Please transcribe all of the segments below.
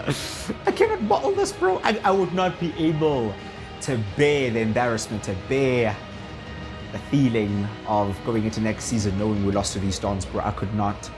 I cannot bottle this, bro. I would not be able to bear the embarrassment, to bear the feeling of going into next season knowing we lost to these Dons, bro. I could not.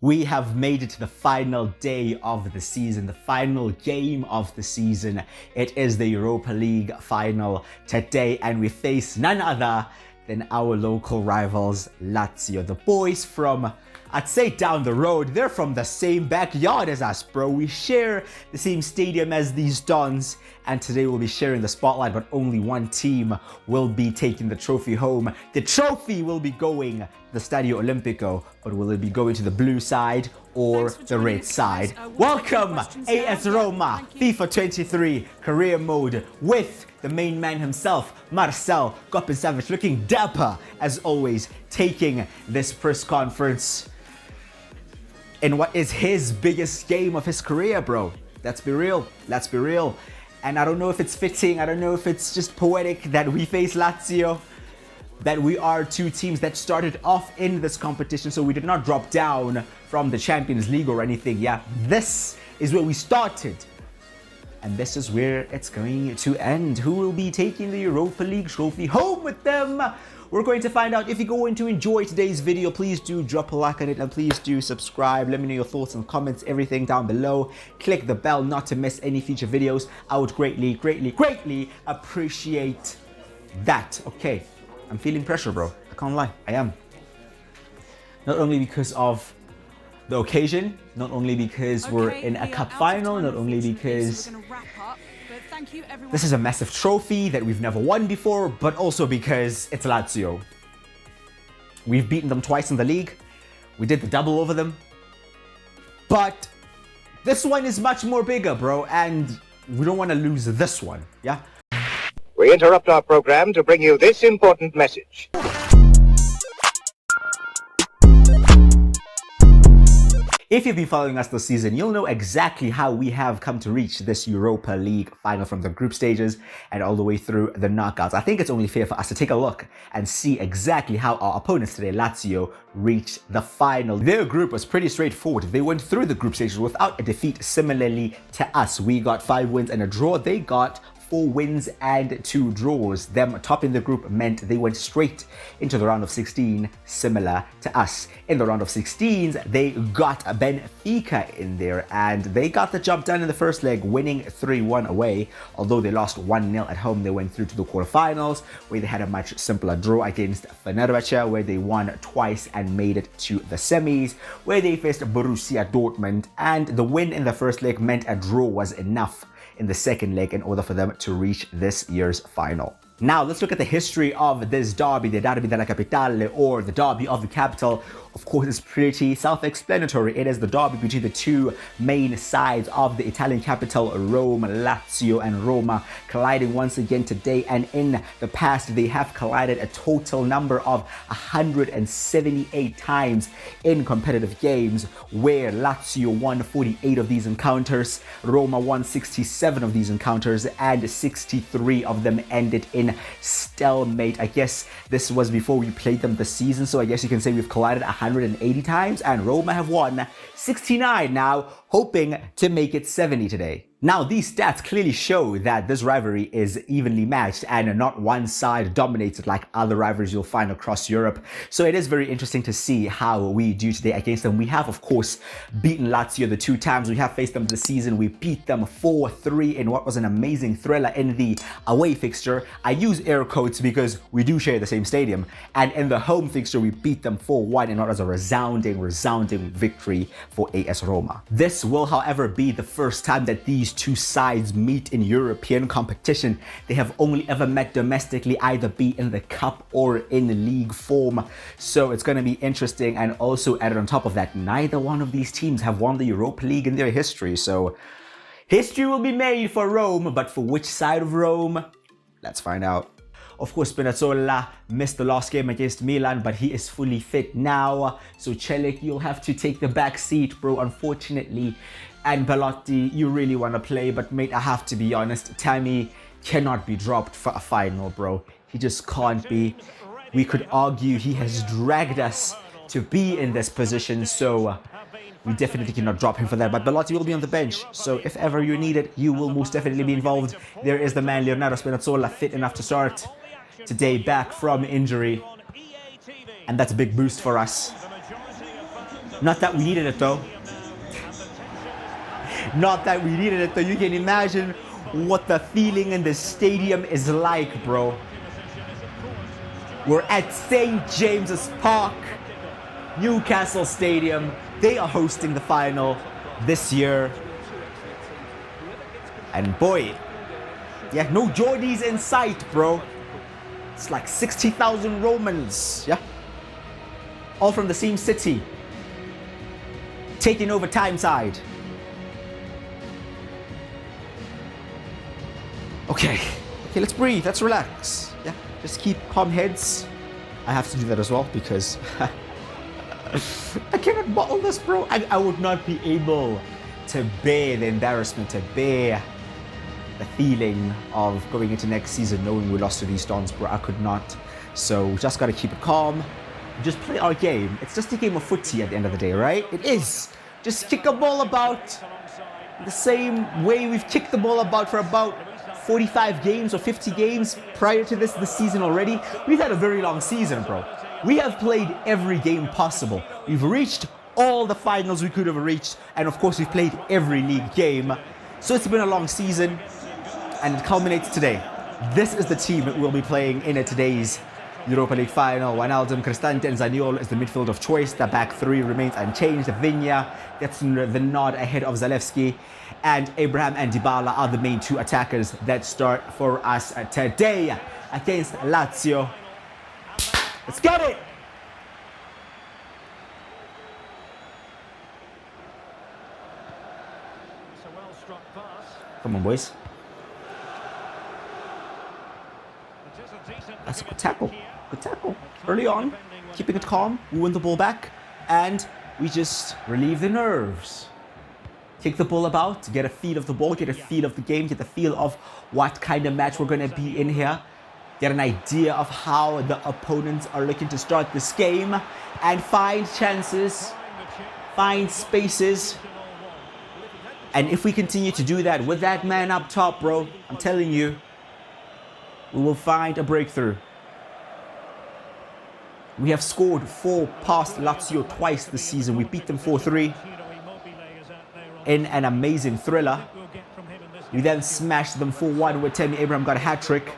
We have made it to the final day of the season, the final game of the season. It is the Europa League Final today, and we face none other than our local rivals, Lazio. The boys from, I'd say, down the road. They're from the same backyard as us, bro. We share the same stadium as these Dons, and today we'll be sharing the spotlight, but only one team will be taking the trophy home. The trophy will be going to the Stadio Olimpico, but will it be going to the blue side or the red side? Welcome, AS Roma, FIFA 23 career mode with the main man himself, Marcel Koppensavic, looking dapper as always, taking this press conference in what is his biggest game of his career, bro. Let's be real. Let's be real. And I don't know if it's fitting, I don't know if it's just poetic that we face Lazio, that we are two teams that started off in this competition, so we did not drop down from the Champions League or anything. Yeah, this is where we started, and this is where it's going to end. Who will be taking the Europa League Trophy home with them? We're going to find out. If you're going to enjoy today's video, please do drop a like on it, and please do subscribe. Let me know your thoughts and comments, everything down below. Click the bell not to miss any future videos. I would greatly appreciate that. Okay, I'm feeling pressure, bro. I can't lie, I am. Not only because of the occasion, not only because we're in a cup final, not only because this is a massive trophy that we've never won before, but also because it's Lazio. We've beaten them twice in the league. We did the double over them. But this one is much more bigger, bro, and we don't want to lose this one, yeah? We interrupt our program to bring you this important message. If you've been following us this season, you'll know exactly how we have come to reach this Europa League final from the group stages and all the way through the knockouts. I think it's only fair for us to take a look and see exactly how our opponents today, Lazio, reached the final. Their group was pretty straightforward. They went through the group stages without a defeat, similarly to us. We got 5 wins and a draw. They got 4 wins and 2 draws. Them topping the group meant they went straight into the round of 16, similar to us. In the round of 16s, they got Benfica in there, and they got the job done in the first leg, winning 3-1 away. Although they lost 1-0 at home, they went through to the quarterfinals, where they had a much simpler draw against Fenerbahce, where they won twice and made it to the semis, where they faced Borussia Dortmund, and the win in the first leg meant a draw was enough in the second leg in order for them to reach this year's final. Now let's look at the history of this derby, the Derby della Capitale, or the Derby of the Capital. Of course, it's pretty self-explanatory. It is the derby between the two main sides of the Italian capital, Rome, Lazio and Roma, colliding once again today. And in the past, they have collided a total number of 178 times in competitive games, where Lazio won 48 of these encounters, Roma won 67 of these encounters, and 63 of them ended in stalemate. I guess this was before we played them this season, so I guess you can say we've collided 180 times, and Roma have won 69 now, hoping to make it 70 today. Now, these stats clearly show that this rivalry is evenly matched and not one side dominated like other rivalries you'll find across Europe. So it is very interesting to see how we do today against them. We have, of course, beaten Lazio the 2 times we have faced them this season. We beat them 4-3 in what was an amazing thriller in the away fixture. I use air quotes because we do share the same stadium. And in the home fixture, we beat them 4-1 in what was a resounding victory for AS Roma. This will, however, be the first time that these two sides meet in European competition. They have only ever met domestically, either be in the cup or in league form. So it's going to be interesting. And also added on top of that, neither one of these teams have won the Europa League in their history. So history will be made for Rome, but for which side of Rome? Let's find out. Of course, Spinazzola missed the last game against Milan, but he is fully fit now. So Celik, you'll have to take the back seat, bro, unfortunately. And Belotti, you really want to play, but mate, I have to be honest, Tammy cannot be dropped for a final, bro. He just can't be. we could argue he has dragged us to be in this position, so we definitely cannot drop him for that. But Belotti will be on the bench, so if ever you need it, you will most definitely be involved. There is the man Leonardo Spinazzola, fit enough to start today, back from injury, and that's a big boost for us. Not that we needed it though. Not that we needed it though. You can imagine what the feeling in the stadium is like, bro. We're at St. James's Park, Newcastle Stadium. They are hosting the final this year. And boy, yeah, no Geordies in sight, bro. It's like 60,000 Romans, yeah? All from the same city. Taking over Tyneside. Okay, let's breathe, let's relax. Yeah, just keep calm heads. I have to do that as well because I cannot bottle this, bro. I would not be able to bear the embarrassment, to bear the feeling of going into next season knowing we lost to these Dons, bro. I could not. So we just gotta keep it calm. Just play our game. It's just a game of footy at the end of the day, right? It is. Just kick a ball about the same way we've kicked the ball about for about 45 games or 50 games prior to this season already. We've had a very long season, bro. We have played every game possible. We've reached all the finals we could have reached, and of course we've played every league game. So it's been a long season, and it culminates today. This is the team that we'll be playing in today's Europa League Final. Wijnaldum, Cristante and Zaniolo is the midfield of choice. The back three remains unchanged. Vinya gets the nod ahead of Zalewski, and Abraham and Dybala are the main two attackers that start for us today against Lazio. Let's get it! Come on, boys. That's a good tackle. Good tackle. Early on, keeping it calm. We win the ball back, and we just relieve the nerves. Kick the ball about, get a feel of the ball, get a feel of the game, get the feel of what kind of match we're going to be in here. Get an idea of how the opponents are looking to start this game, and find chances, find spaces. And if we continue to do that with that man up top, bro, I'm telling you, we will find a breakthrough. We have scored 4 past Lazio twice this season. We beat them 4-3 in an amazing thriller. We then smashed them 4-1 where Tammy Abraham got a hat-trick.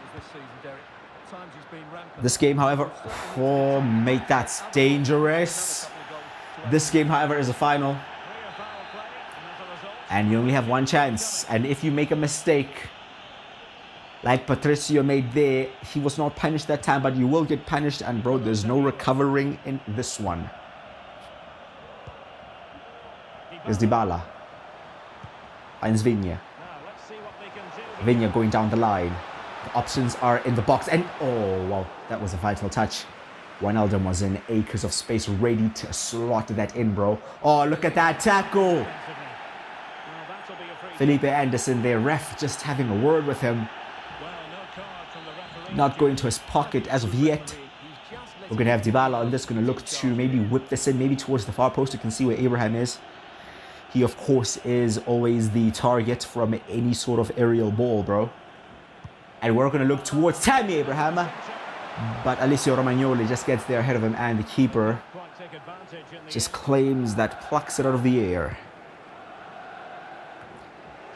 This game, however, oh mate, that's dangerous. This game, however, is a final. And you only have one chance. And if you make a mistake, like Patricio made there, he was not punished that time, but you will get punished. And bro, there's no recovering in this one. There's Dybala. Finds Vinya. Vinya going down the line. The options are in the box. And oh, wow, that was a vital touch. Wijnaldum was in acres of space ready to slot that in, bro. Oh, look at that tackle. Felipe Anderson there, ref just having a word with him. Not going to his pocket as of yet. We're going to have Dybala on this, going to look to maybe whip this in, maybe towards the far post. You can see where Abraham is. He, of course, is always the target from any sort of aerial ball, bro. And we're going to look towards Tammy Abraham. But Alessio Romagnoli just gets there ahead of him, and the keeper just claims that, plucks it out of the air.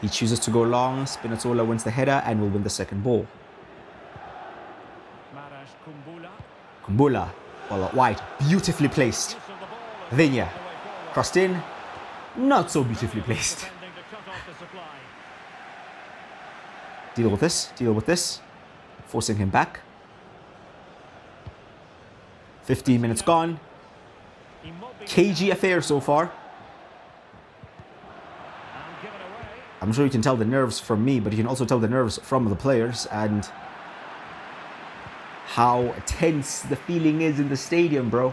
He chooses to go long. Spinazzola wins the header and will win the second ball. Kumbula, ball out wide, beautifully placed. Vinya, crossed in, not so beautifully placed. Deal with this, forcing him back. 15 minutes gone. Cagey affair so far. I'm sure you can tell the nerves from me, but you can also tell the nerves from the players and how tense the feeling is in the stadium, bro.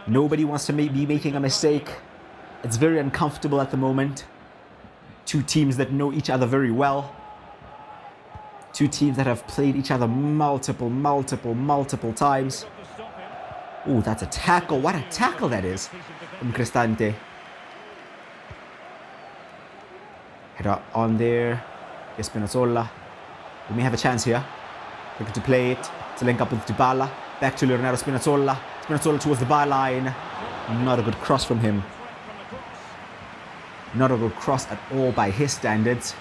Nobody wants to be making a mistake. It's very uncomfortable at the moment. Two teams that know each other very well. Two teams that have played each other multiple times. Oh, that's a tackle. What a tackle that is from Cristante. Header on there. Spinazzola. We may have a chance here. Looking to play it. To link up with Dybala. Back to Leonardo Spinazzola. Spinazzola towards the byline. Not a good cross from him. Not a good cross at all by his standards.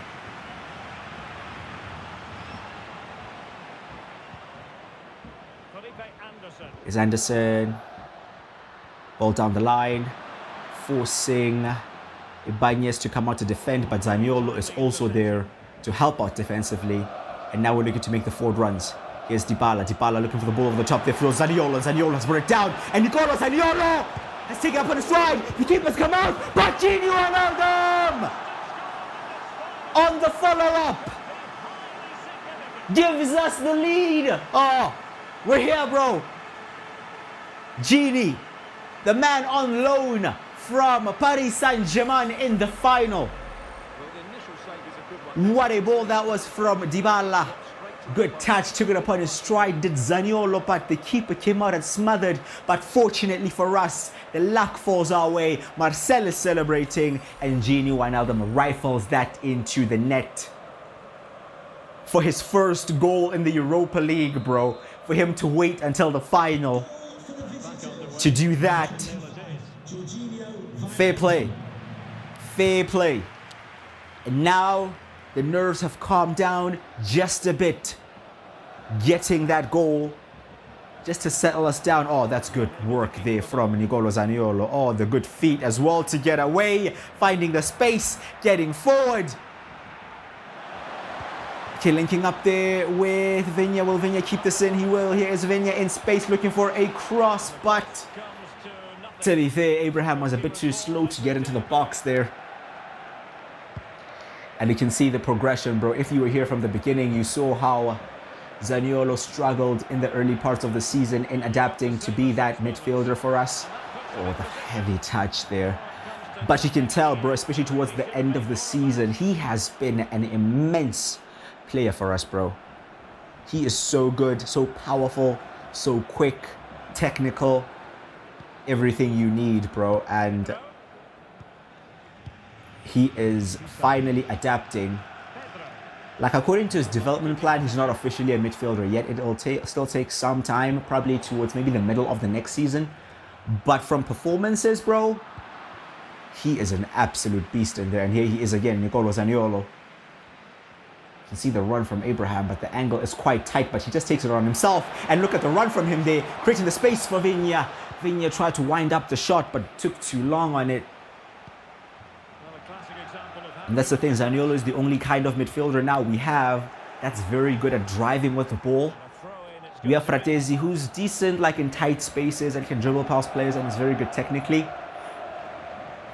Is Anderson. Ball down the line. Forcing Ibanez to come out to defend, but Zaniolo is also there to help out defensively. And now we're looking to make the forward runs. Here's Dybala. Dybala looking for the ball over the top. There throws Zaniolo. Zaniolo has brought it down. And Nicola Zaniolo has taken up on the stride. The keepers come out. But Gini Wijnaldum on the follow-up gives us the lead. Oh, we're here, bro. Gini, the man on loan from Paris Saint-Germain in the final. What a ball that was from Dybala. Good touch, took it upon his stride, did Zaniolo, but the keeper came out and smothered. But fortunately for us, the luck falls our way. Marcel is celebrating, and Gini Wijnaldum rifles that into the net. For his first goal in the Europa League, bro. For him to wait until the final to do that. Fair play. Fair play. And now the nerves have calmed down just a bit. Getting that goal just to settle us down. Oh, that's good work there from Nicolo Zaniolo. Oh, the good feet as well to get away. Finding the space, getting forward. Okay, linking up there with Vinya. Will Vinya keep this in? He will. Here is Vinya in space looking for a cross, but to be fair, Abraham was a bit too slow to get into the box there. And you can see the progression, bro. If you were here from the beginning, you saw how Zaniolo struggled in the early parts of the season in adapting to be that midfielder for us. Oh, the heavy touch there. But you can tell, bro, especially towards the end of the season, he has been an immense player for us, bro. He is so good, so powerful, so quick, technical, everything you need, bro. And he is finally adapting. Like, according to his development plan, he's not officially a midfielder yet. It'll still take some time, probably towards maybe the middle of the next season. But from performances, bro, he is an absolute beast in there. And here he is again, Nicolo Zaniolo. You can see the run from Abraham, but the angle is quite tight, but he just takes it on himself. And look at the run from him there, creating the space for Vinya. Vinya tried to wind up the shot, but took too long on it. And that's the thing, Zaniolo is the only kind of midfielder now we have that's very good at driving with the ball. We have Fratesi, who's decent like in tight spaces and can dribble past players and is very good technically.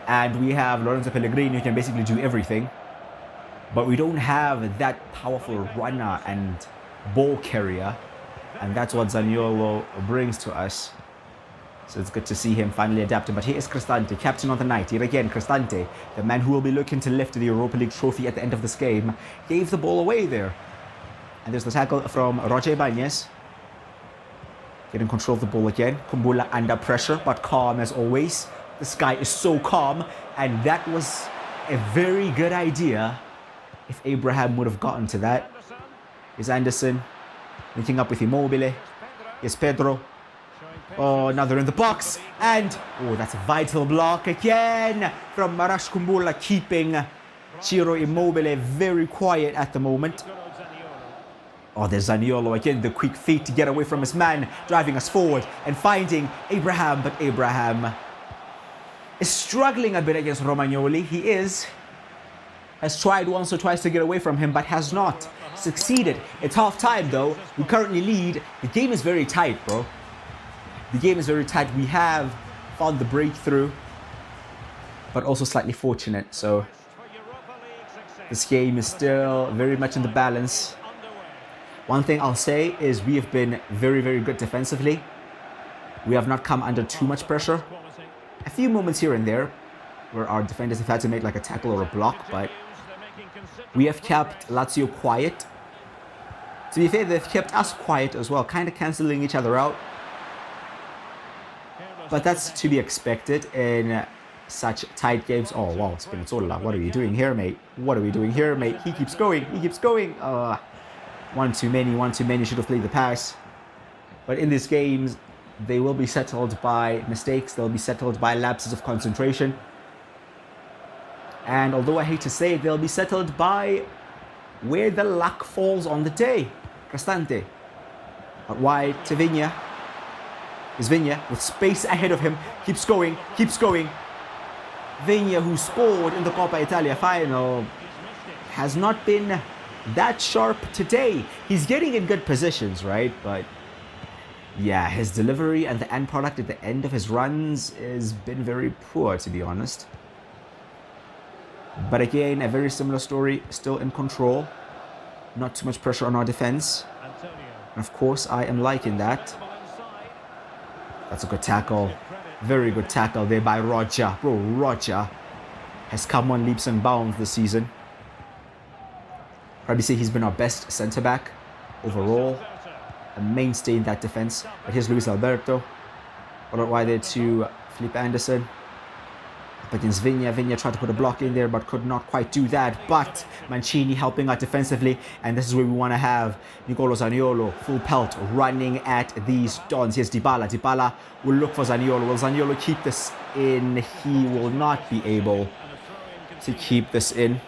And we have Lorenzo Pellegrini, who can basically do everything. But we don't have that powerful runner and ball carrier. And that's what Zaniolo brings to us. So it's good to see him finally adapting. But here is Cristante, captain of the night. Here again, Cristante, the man who will be looking to lift the Europa League Trophy at the end of this game, gave the ball away there. And there's the tackle from Roger Ibanez. Getting control of the ball again. Kumbula under pressure, but calm as always. This guy is so calm. And that was a very good idea if Abraham would have gotten to that. Here's Anderson, linking up with Immobile. Here's Pedro. Oh, now they're in the box. And, oh, that's a vital block again from Marash Kumbula, keeping Ciro Immobile very quiet at the moment. Oh, there's Zaniolo again, the quick feet to get away from his man, driving us forward and finding Abraham. But Abraham is struggling a bit against Romagnoli. He has tried once or twice to get away from him, but has not succeeded. It's half time though. We currently lead. The game is very tight, bro. The game is very tight. We have found the breakthrough, but also slightly fortunate. So this game is still very much in the balance. One thing I'll say is we have been very, very good defensively. We have not come under too much pressure. A few moments here and there where our defenders have had to make like a tackle or a block, but we have kept Lazio quiet. To be fair, they've kept us quiet as well, kind of cancelling each other out. But that's to be expected in such tight games. Oh, wow, Spinazzola, what are you doing here, mate? What are we doing here, mate? He keeps going, he keeps going. One too many, should have played the pass. But in these games, they will be settled by mistakes. They'll be settled by lapses of concentration. And although I hate to say it, they'll be settled by where the luck falls on the day. Cristante. Out wide to Vigna. Is Vigna with space ahead of him. Keeps going, keeps going. Vigna, who scored in the Coppa Italia final, has not been that sharp today. He's getting in good positions, right? But yeah, his delivery and the end product at the end of his runs has been very poor, to be honest. But again, a very similar story, still in control. Not too much pressure on our defense. And of course, I am liking that. That's a good tackle. Very good tackle there by Roger. Bro, Roger has come on leaps and bounds this season. Probably say he's been our best centre-back overall. A mainstay in that defense. But here's Luis Alberto. All right, wide there to Felipe Anderson. Up against Vigna. Vigna tried to put a block in there, but could not quite do that. But Mancini helping out defensively. And this is where we want to have Nicolo Zaniolo, full pelt, running at these dons. Here's Dybala. Dybala will look for Zaniolo. Will Zaniolo keep this in? He will not be able to keep this in.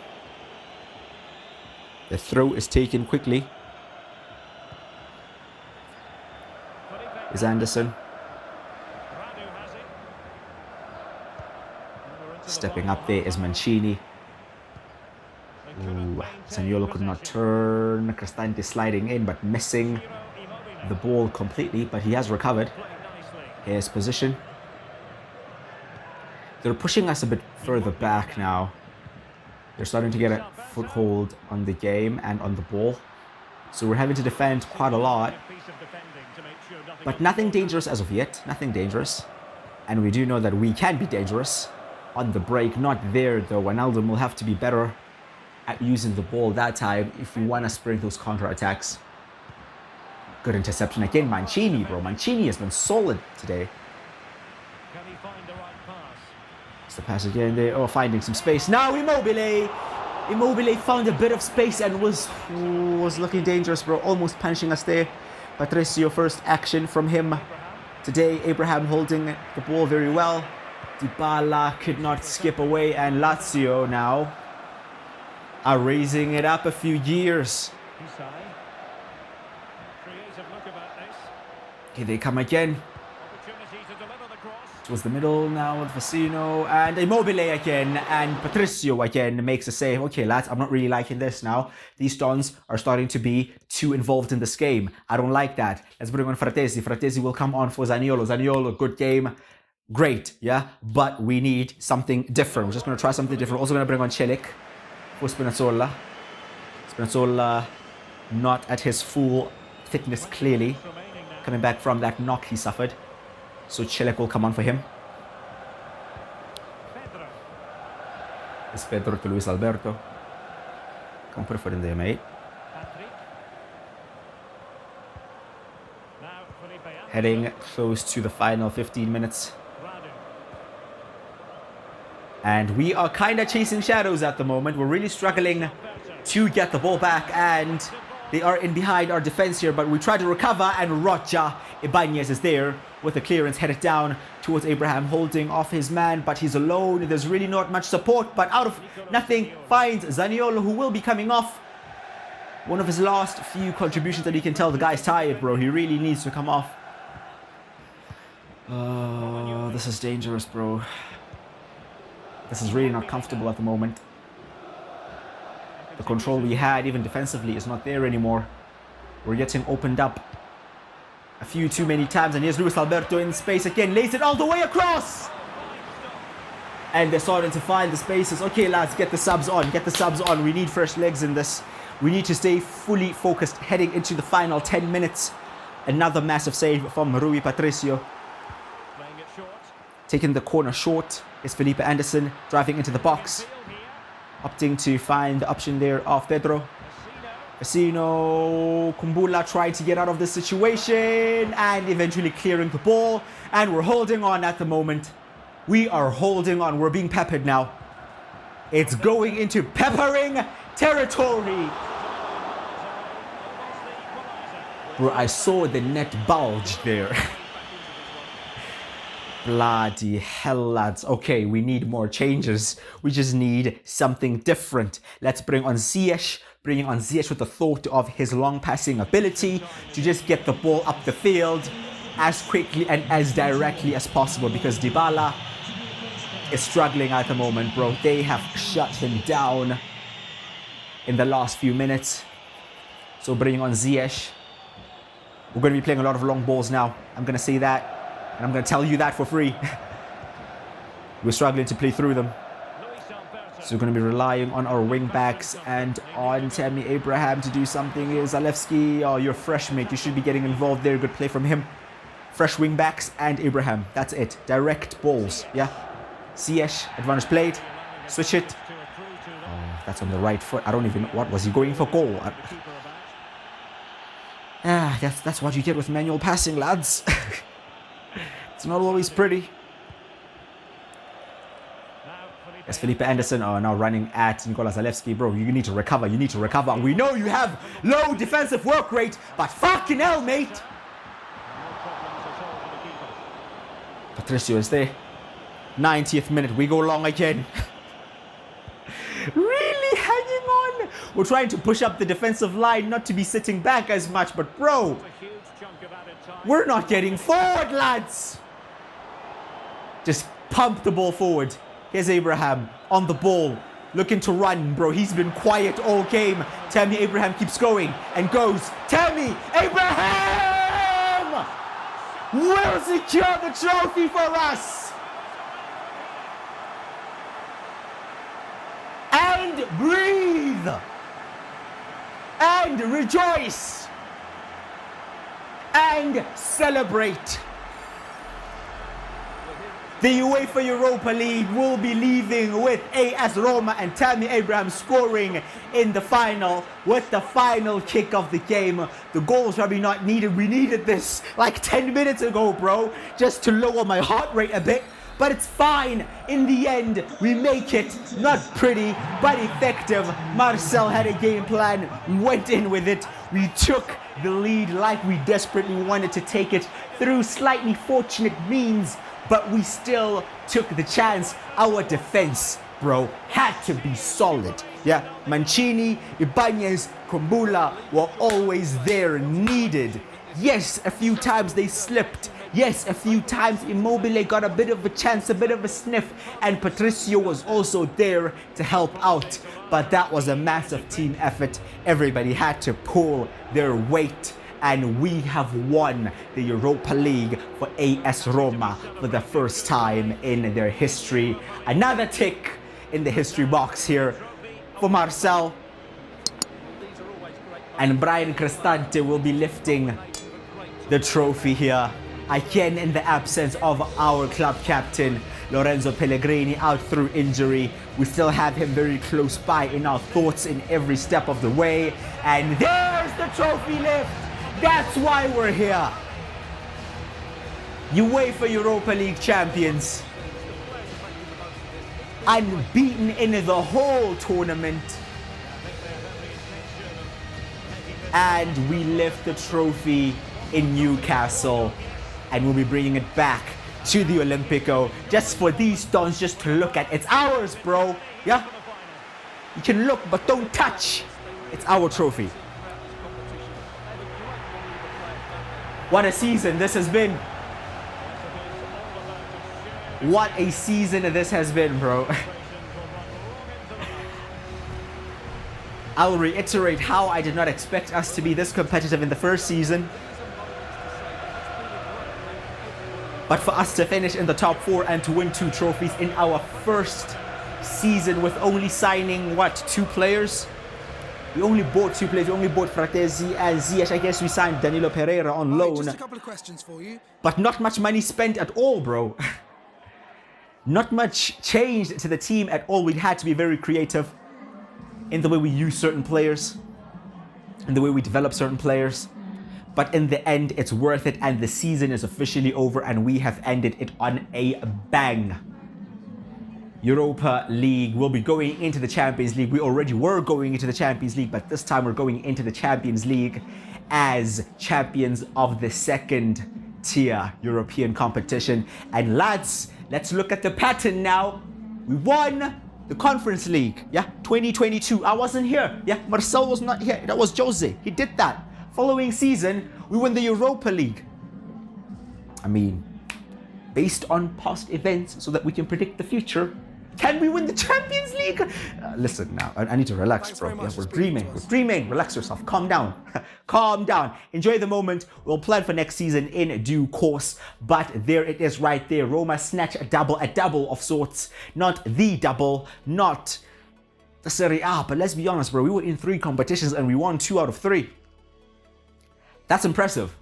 The throw is taken quickly. Is Anderson. Stepping up there is Mancini. Ooh, Zaniolo could not turn. Cristante sliding in but missing the ball completely, but he has recovered. Here's position. They're pushing us a bit further back now. They're starting to get a foothold on the game and on the ball. So we're having to defend quite a lot. But nothing dangerous as of yet. Nothing dangerous. And we do know that we can be dangerous on the break. Not there though. Wijnaldum will have to be better at using the ball that time if we want to spring those counter-attacks. Good interception again. Mancini, bro. Mancini has been solid today. Can he find the right pass? It's the pass again there. Oh, finding some space. Now Immobile. Immobile found a bit of space and was looking dangerous, bro. Almost punching us there. Patricio, first action from him today. Abraham holding the ball very well. Dybala could not skip away, and Lazio now are raising it up a few years. Here they come again. Towards the middle now with Vecino and Immobile again, and Patricio again makes a save. Okay, lads, I'm not really liking this now. These Dons are starting to be too involved in this game. I don't like that. Let's bring on Fratesi. Fratesi will come on for Zaniolo. Zaniolo, good game. Great, yeah? But we need something different. We're just going to try something different. Also going to bring on Celik for Spinazzola. Spinazzola not at his full fitness, clearly. Coming back from that knock he suffered. So Celik will come on for him. It's Pedro to Luis Alberto. Come put a foot in there, mate. Heading close to the final 15 minutes. And we are kind of chasing shadows at the moment. We're really struggling to get the ball back, and they are in behind our defense here, but we try to recover, and Rocha Ibanez is there with a clearance headed down towards Abraham, holding off his man, but he's alone. There's really not much support, but out of nothing finds Zaniolo, who will be coming off. One of his last few contributions that he can tell the guy's tired, bro. He really needs to come off. This is dangerous, bro. This is really not comfortable at the moment. The control we had, even defensively, is not there anymore. We're getting opened up a few too many times. And here's Luis Alberto in space again. Lays it all the way across. And they're starting to find the spaces. Okay, lads, get the subs on. Get the subs on. We need fresh legs in this. We need to stay fully focused heading into the final 10 minutes. Another massive save from Rui Patricio. Taking the corner short is Felipe Anderson, driving into the box. Opting to find the option there of Pedro. Vecino, Kumbula trying to get out of this situation and eventually clearing the ball. And we're holding on at the moment. We are holding on. We're being peppered now. It's going into peppering territory. Bro, I saw the net bulge there. Bloody hell, lads. Okay, we need more changes. We just need something different. Let's bring on Ziyech. Bringing on Ziyech with the thought of his long passing ability to just get the ball up the field as quickly and as directly as possible, because Della is struggling at the moment, bro. They have shut him down in the last few minutes. So bringing on Ziyech. We're going to be playing a lot of long balls now. I'm going to say that. And I'm going to tell you that for free. We're struggling to play through them. So we're going to be relying on our wing backs and on Tammy Abraham to do something. Here's Zalewski. Oh, you're fresh, mate. You should be getting involved there. Good play from him. Fresh wing backs and Abraham. That's it. Direct balls. Yeah. Ziyech, advantage played. Switch it. Oh, that's on the right foot. I don't even know. What was he going for? Goal? That's what you get with manual passing, lads. It's not always pretty. As Felipe Anderson are now running at Nikola Zalewski. Bro, you need to recover. You need to recover. We know you have low defensive work rate, but fucking hell, mate. Patricio is there. 90th minute. We go long again. Really hanging on. We're trying to push up the defensive line, not to be sitting back as much, but bro, we're not getting forward, lads. Just pump the ball forward. Here's Abraham on the ball, looking to run, bro. He's been quiet all game. Tammy Abraham keeps going and goes. Tammy Abraham will secure the trophy for us. And breathe. And rejoice. And celebrate. The UEFA Europa League will be leaving with AS Roma and Tammy Abraham scoring in the final with the final kick of the game. The goal's probably not needed. We needed this like 10 minutes ago, bro, just to lower my heart rate a bit. But it's fine. In the end, we make it. Not pretty, but effective. Marcel had a game plan, went in with it. We took the lead like we desperately wanted to take it through slightly fortunate means, but we still took the chance. Our defense, bro, had to be solid. Yeah, Mancini, Ibanez, Kumbula were always there, needed. Yes, a few times they slipped. Yes, a few times Immobile got a bit of a chance, a bit of a sniff, and Patricio was also there to help out. But that was a massive team effort. Everybody had to pull their weight. And we have won the Europa League for AS Roma for the first time in their history. Another tick in the history box here for Marcel. And Brian Cristante will be lifting the trophy here. Again, in the absence of our club captain, Lorenzo Pellegrini, out through injury. We still have him very close by in our thoughts in every step of the way. And there's the trophy lift. That's why we're here. UEFA Europa League champions. Unbeaten in the whole tournament. And we lift the trophy in Newcastle. And we'll be bringing it back to the Olimpico just for these stones just to look at. It's ours, bro. Yeah? You can look, but don't touch. It's our trophy. What a season this has been. What a season this has been, bro. I'll reiterate how I did not expect us to be this competitive in the first season. But for us to finish in the top 4 and to win 2 trophies in our first season with only signing, what, 2 players? We only bought 2 players. We only bought Fratesi and Ziyech. I guess we signed Danilo Pereira on loan. Just a couple of questions for you. But not much money spent at all, bro. Not much changed to the team at all. We had to be very creative in the way we use certain players. and the way we develop certain players. But in the end, it's worth it, and the season is officially over, and we have ended it on a bang. Europa League will be going into the Champions League. We already were going into the Champions League, but this time we're going into the Champions League as champions of the second tier European competition. And lads, let's look at the pattern now. We won the Conference League, 2022. I wasn't here. Marcel was not here. That was Jose. He did that. Following season, we won the Europa League. I mean, based on past events so that we can predict the future, can we win the Champions League? Listen now, I need to relax, bro. We're dreaming. Relax yourself. Calm down. Calm down. Enjoy the moment. We'll plan for next season in due course. But there it is right there. Roma snatch a double of sorts. Not the double, not the Serie A. But let's be honest, bro. We were in 3 competitions and we won 2 out of 3. That's impressive.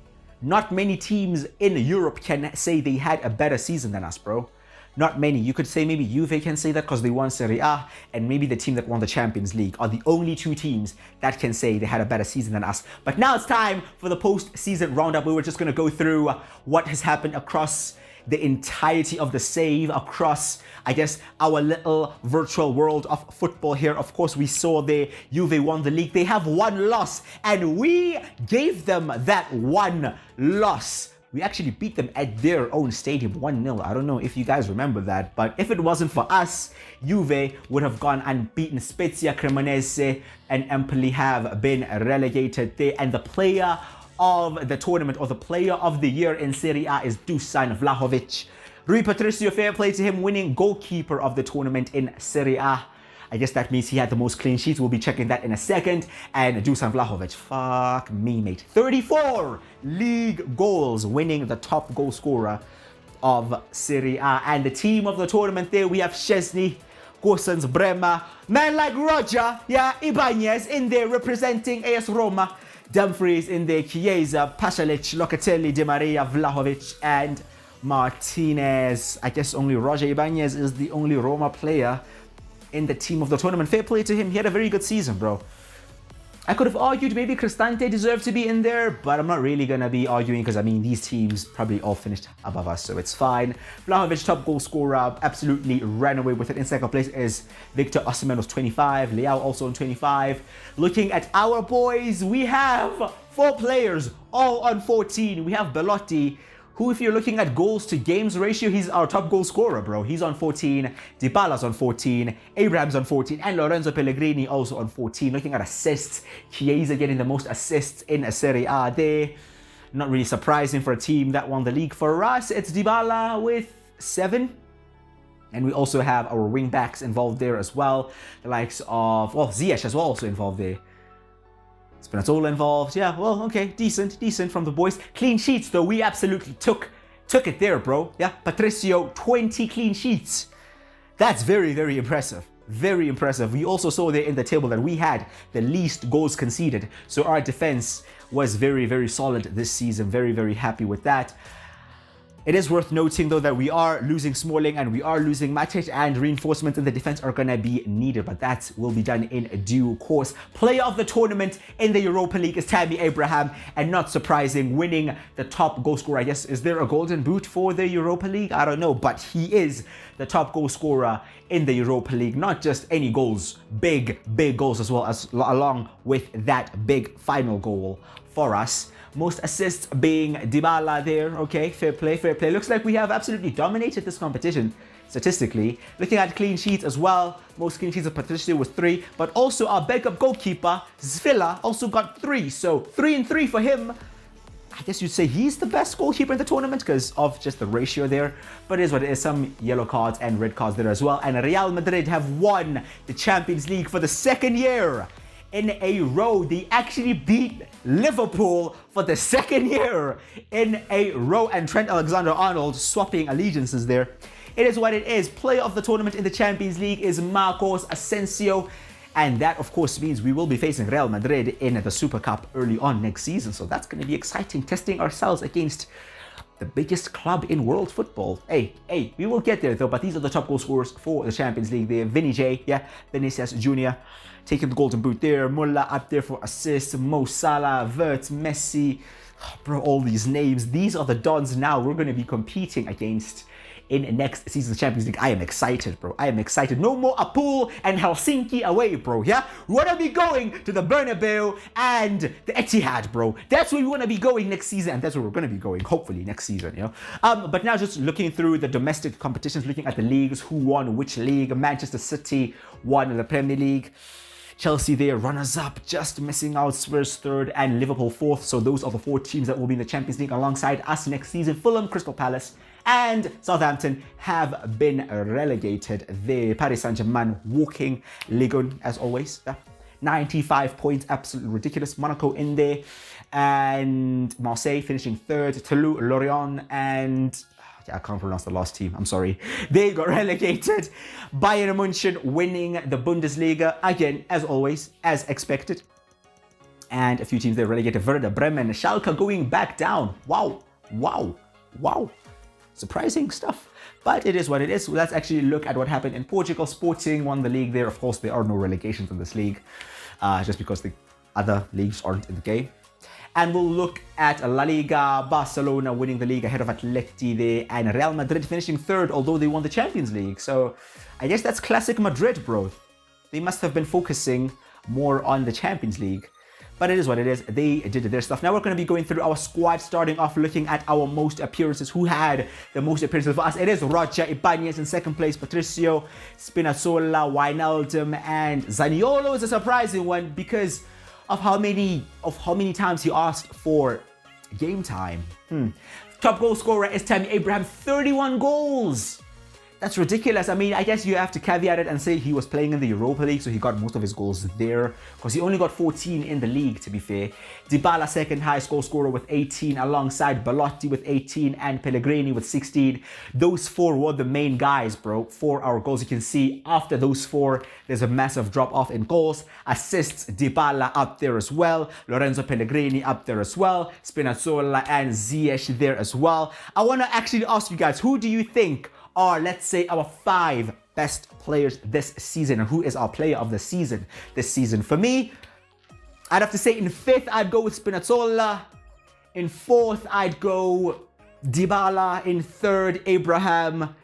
Not many teams in Europe can say they had a better season than us, bro. Not many. You could say maybe Juve can say that because they won Serie A, and maybe the team that won the Champions League are the only 2 teams that can say they had a better season than us. But now it's time for the post-season roundup. We were just going to go through what has happened across the entirety of the save, across, I guess, our little virtual world of football here. Of course, we saw the Juve won the league. They have 1 loss, and we gave them that 1 loss. We actually beat them at their own stadium 1-0. I don't know if you guys remember that, but if it wasn't for us, Juve would have gone unbeaten. Spezia, Cremonese, and Empoli have been relegated there. And the player of the tournament, or the player of the year in Serie A, is Dusan Vlahovic. Rui Patricio, fair play to him, winning goalkeeper of the tournament in Serie A. I guess that means he had the most clean sheets. We'll be checking that in a second. And Dusan Vlahovic, fuck me, mate. 34 league goals, winning the top goal scorer of Serie A. And the team of the tournament there, we have Szczesny, Gosens, Brema, man like Roger, Ibanez in there representing AS Roma, Dumfries in there, Chiesa, Pasalic, Locatelli, Di Maria, Vlahovic, and Martinez. I guess only Roger Ibanez is the only Roma player in the team of the tournament. Fair play to him. He had a very good season, bro. I could have argued maybe Cristante deserved to be in there, but I'm not really going to be arguing because, I mean, these teams probably all finished above us, so it's fine. Vlahovic, top goal scorer, absolutely ran away with it. In second place is Victor Osimhen with 25. Leao also on 25. Looking at our boys, we have 4 players, all on 14. We have Belotti, who, if you're looking at goals to games ratio, he's our top goal scorer, bro. He's on 14, Dybala's on 14, Abraham's on 14, and Lorenzo Pellegrini also on 14. Looking at assists, Chiesa getting the most assists in a Serie A there. Not really surprising for a team that won the league. For us, it's Dybala with 7. And we also have our wing backs involved there as well. The likes of, well, Ziyech as well also involved there. Spinazzola involved. Yeah, well, okay, decent from the boys. Clean sheets, though, we absolutely took it there, bro. Yeah, Patricio, 20 clean sheets. That's very, very impressive. Very impressive. We also saw there in the table that we had the least goals conceded. So our defense was very, very solid this season. Very, very happy with that. It is worth noting, though, that we are losing Smalling and we are losing Matic, and reinforcements in the defense are going to be needed, but that will be done in due course. Player of the tournament in the Europa League is Tammy Abraham, and not surprising, winning the top goal scorer. I guess, is there a golden boot for the Europa League? I don't know, but he is the top goal scorer in the Europa League. Not just any goals, big goals as well, as along with that big final goal for us. Most assists being Dybala there. Okay, fair play. Looks like we have absolutely dominated this competition statistically. Looking at clean sheets as well, most clean sheets of Patricio was 3, but also our backup goalkeeper, Zvilla, also got 3. So 3 and 3 for him. I guess you'd say he's the best goalkeeper in the tournament because of just the ratio there. But it is what it is. Some yellow cards and red cards there as well. And Real Madrid have won the Champions League for the 2nd year in a row. They actually beat Liverpool for the 2nd year in a row, and Trent Alexander-Arnold swapping allegiances there. It is what it is. Player of the tournament in the Champions League is Marcos Asensio, and that of course means we will be facing Real Madrid in the Super Cup early on next season, so that's going to be exciting, testing ourselves against the biggest club in world football. Hey, we will get there though, but these are the top goal scorers for the Champions League there. Vinny J, Vinicius Jr. taking the golden boot there. Muller up there for assists. Mo Salah, Wirtz, Messi. Bro, all these names. These are the dons now we're going to be competing against in next season's Champions League. I am excited, bro. I am excited. No more Apul and Helsinki away, bro. Yeah, we want to be going to the Bernabeu and the Etihad, bro. That's where we want to be going next season, and that's where we're going to be going hopefully next season. You know. But now just looking through the domestic competitions, looking at the leagues, who won which league. Manchester City won the Premier League. Chelsea there, runners-up, just missing out. Spurs third and Liverpool fourth. So those are the 4 teams that will be in the Champions League alongside us next season. Fulham, Crystal Palace, and Southampton have been relegated. The Paris Saint-Germain walking Ligue 1 as always. 95 points, absolutely ridiculous. Monaco in there, and Marseille finishing third. Toulouse, Lorient, and I can't pronounce the last team, I'm sorry. They got relegated. Bayern München winning the Bundesliga, again, as always, as expected. And a few teams there relegated. Werder Bremen, Schalke going back down. Wow. Surprising stuff. But it is what it is. Let's actually look at what happened in Portugal. Sporting won the league there. Of course, there are no relegations in this league, just because the other leagues aren't in the game. And we'll look at La Liga, Barcelona winning the league ahead of Atleti there, and Real Madrid finishing third, although they won the Champions League. So I guess that's classic Madrid, bro. They must have been focusing more on the Champions League. But it is what it is. They did their stuff. Now we're going to be going through our squad, starting off looking at our most appearances. Who had the most appearances for us? It is Roger Ibanez in second place, Patricio, Spinazzola, Wijnaldum, and Zaniolo is a surprising one because of how many times he asked for game time. Top goal scorer is Tammy Abraham, 31 goals. That's ridiculous. I mean, I guess you have to caveat it and say he was playing in the Europa League, so he got most of his goals there, because he only got 14 in the league, to be fair. Dybala, second highest goal scorer with 18, alongside Belotti with 18 and Pellegrini with 16. Those 4 were the main guys, bro, for our goals. You can see after those 4, there's a massive drop off in goals. Assists, Dybala up there as well. Lorenzo Pellegrini up there as well. Spinazzola and Ziyech there as well. I want to actually ask you guys, who do you think are, let's say, our 5 best players this season, and who is our player of the season this season? For me, I'd have to say in 5th, I'd go with Spinazzola. In 4th, I'd go Dybala. In 3rd, Abraham.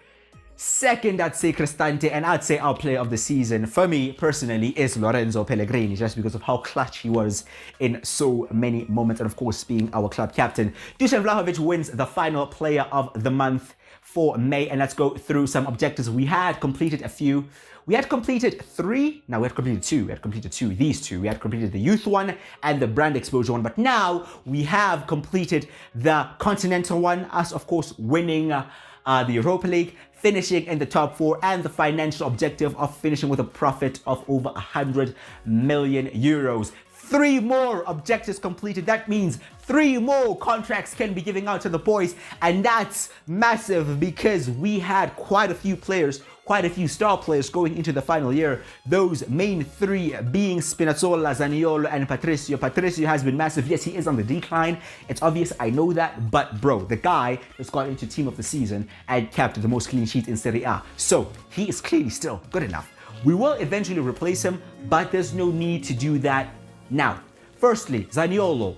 2nd, I'd say Cristante, and I'd say our player of the season, for me personally, is Lorenzo Pellegrini, just because of how clutch he was in so many moments, and of course, being our club captain. Dusan Vlahovic wins the final player of the month for May, and let's go through some objectives. We had completed a few. We had completed 3. Now we had completed 2. We had completed 2. These 2. We had completed the youth one and the brand exposure one. But now we have completed the continental one. Us, of course, winning the Europa League, finishing in the top 4, and the financial objective of finishing with a profit of over 100 million euros. 3 more objectives completed. That means 3 more contracts can be giving out to the boys, and that's massive because we had quite a few players, quite a few star players going into the final year. Those main 3 being Spinazzola, Zaniolo, and Patricio. Patricio has been massive. Yes, he is on the decline. It's obvious, I know that, but bro, the guy that's got into team of the season and kept the most clean sheets in Serie A. So he is clearly still good enough. We will eventually replace him, but there's no need to do that now. Firstly, Zaniolo,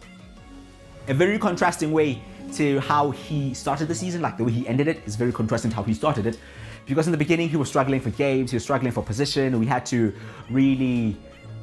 a very contrasting way to how he started the season, like the way he ended it is very contrasting to how he started it, because in the beginning he was struggling for games, he was struggling for position. We had to really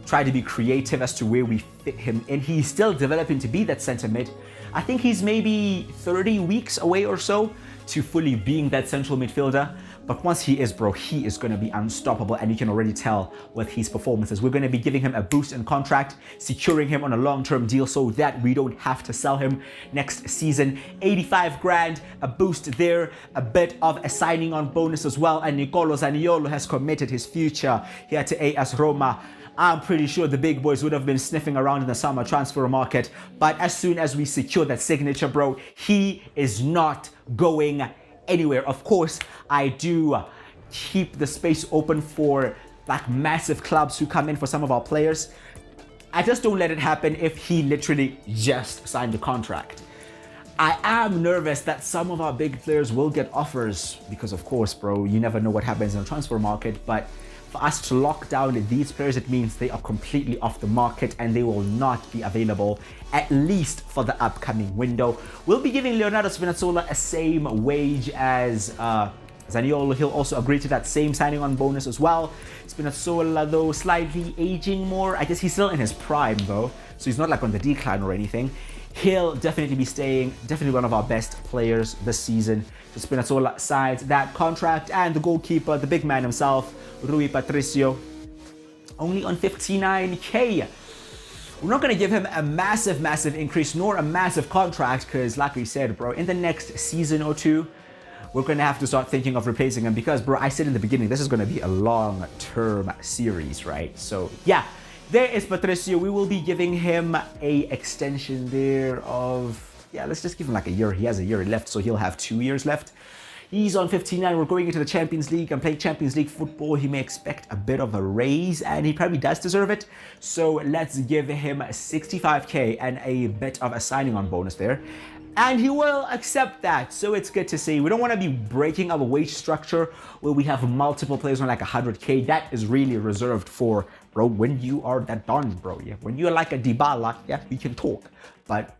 try to be creative as to where we fit him in. He's still developing to be that centre mid. I think he's maybe 30 weeks away or so to fully being that central midfielder. But once he is, bro, he is going to be unstoppable, and you can already tell with his performances. We're going to be giving him a boost in contract, securing him on a long-term deal so that we don't have to sell him next season. 85 grand, a boost there, a bit of a signing on bonus as well. And Nicolo Zaniolo has committed his future here to AS Roma. I'm pretty sure the big boys would have been sniffing around in the summer transfer market. But as soon as we secure that signature, bro, he is not going anywhere. Of course, I do keep the space open for like massive clubs who come in for some of our players. I just don't let it happen if he literally just signed the contract. I am nervous that some of our big players will get offers because, of course, bro, you never know what happens in the transfer market. But for us to lock down these players, it means they are completely off the market and they will not be available, at least for the upcoming window. We'll be giving Leonardo Spinazzola a same wage as Zaniolo. He'll also agree to that same signing on bonus as well. Spinazzola, though, slightly aging more. I guess he's still in his prime, though, so he's not like on the decline or anything. He'll definitely be staying, definitely one of our best players this season. So Spinazzola signs that contract, and the goalkeeper, the big man himself, Rui Patricio, only on 59k. We're not going to give him a massive increase nor a massive contract because, like we said, bro, in the next season or two, we're going to have to start thinking of replacing him because, bro, I said in the beginning, this is going to be a long-term series, right? So, yeah, there is Patricio. We will be giving him a extension there of, yeah, let's just give him like a year. He has a year left, so he'll have 2 years left. He's on 59. We're going into the Champions League and playing Champions League football. He may expect a bit of a raise, and he probably does deserve it. So let's give him 65k and a bit of a signing on bonus there. And he will accept that, so it's good to see. We don't want to be breaking our wage structure where we have multiple players on like 100k. That is really reserved for, bro, when you are that Don, bro. Yeah, when you're like a Dybala, yeah, we can talk. But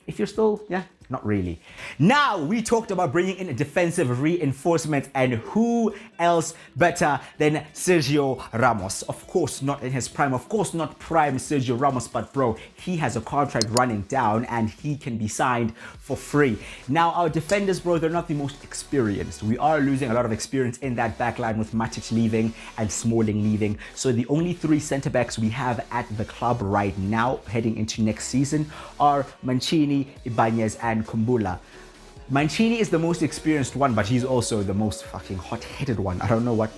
if you're still, yeah, not really. Now, we talked about bringing in a defensive reinforcement, and who else better than Sergio Ramos? Of course, not in his prime. Of course, not prime Sergio Ramos, but bro, he has a contract running down and he can be signed for free. Now, our defenders, bro, they're not the most experienced. We are losing a lot of experience in that back line with Matic leaving and Smalling leaving. So the only 3 centre-backs we have at the club right now, heading into next season, are Mancini, Ibanez, and Kumbula. Mancini is the most experienced one, but he's also the most fucking hot-headed one. I don't know what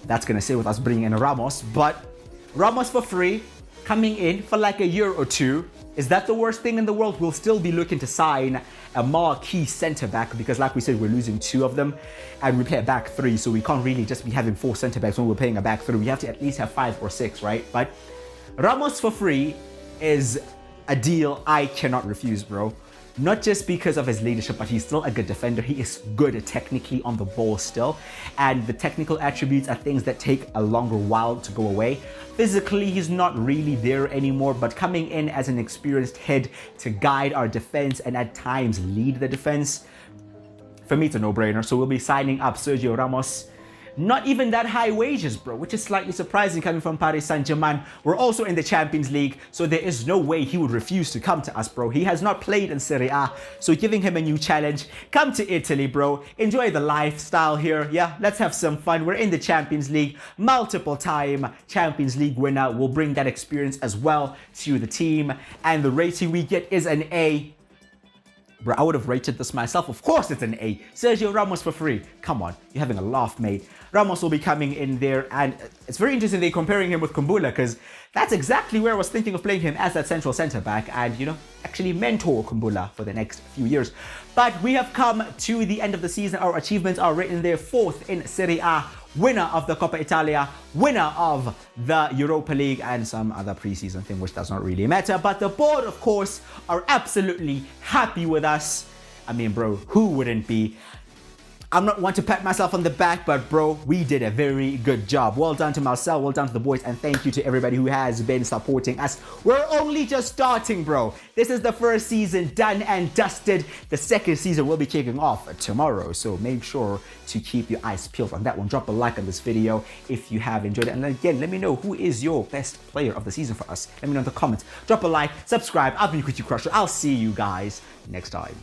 that's gonna say with us bringing in Ramos, but Ramos for free, coming in for like a year or two. Is that the worst thing in the world? We'll still be looking to sign a marquee centre-back because, like we said, we're losing 2 of them and we play a back 3, so we can't really just be having 4 centre-backs when we're playing a back 3. We have to at least have 5 or 6, right? But Ramos for free is a deal I cannot refuse, bro. Not just because of his leadership, but he's still a good defender. He is good technically on the ball still. And the technical attributes are things that take a longer while to go away. Physically, he's not really there anymore, but coming in as an experienced head to guide our defense and at times lead the defense, for me, it's a no-brainer. So we'll be signing up Sergio Ramos. Not even that high wages, bro, which is slightly surprising coming from Paris Saint-Germain. We're also in the Champions League, so there is no way he would refuse to come to us, bro. He has not played in Serie A, so giving him a new challenge. Come to Italy, bro. Enjoy the lifestyle here. Yeah, let's have some fun. We're in the Champions League. Multiple-time Champions League winner will bring that experience as well to the team. And the rating we get is an A. Bro, I would have rated this myself. Of course it's an A. Sergio Ramos for free. Come on, you're having a laugh, mate. Ramos will be coming in there, and it's very interesting they're comparing him with Kumbula because that's exactly where I was thinking of playing him as that central centre-back and, you know, actually mentor Kumbula for the next few years. But we have come to the end of the season. Our achievements are written there. 4th in Serie A, winner of the Coppa Italia, winner of the Europa League, and some other preseason thing which does not really matter. But the board, of course, are absolutely happy with us. I mean, bro, who wouldn't be? I'm not one to pat myself on the back, but bro, we did a very good job. Well done to Marcel, well done to the boys, and thank you to everybody who has been supporting us. We're only just starting, bro. This is the first season done and dusted. The second season will be kicking off tomorrow, so make sure to keep your eyes peeled on that one. Drop a like on this video if you have enjoyed it, and again, let me know who is your best player of the season for us. Let me know in the comments. Drop a like, subscribe. I've been Kuti Crusher. I'll see you guys next time.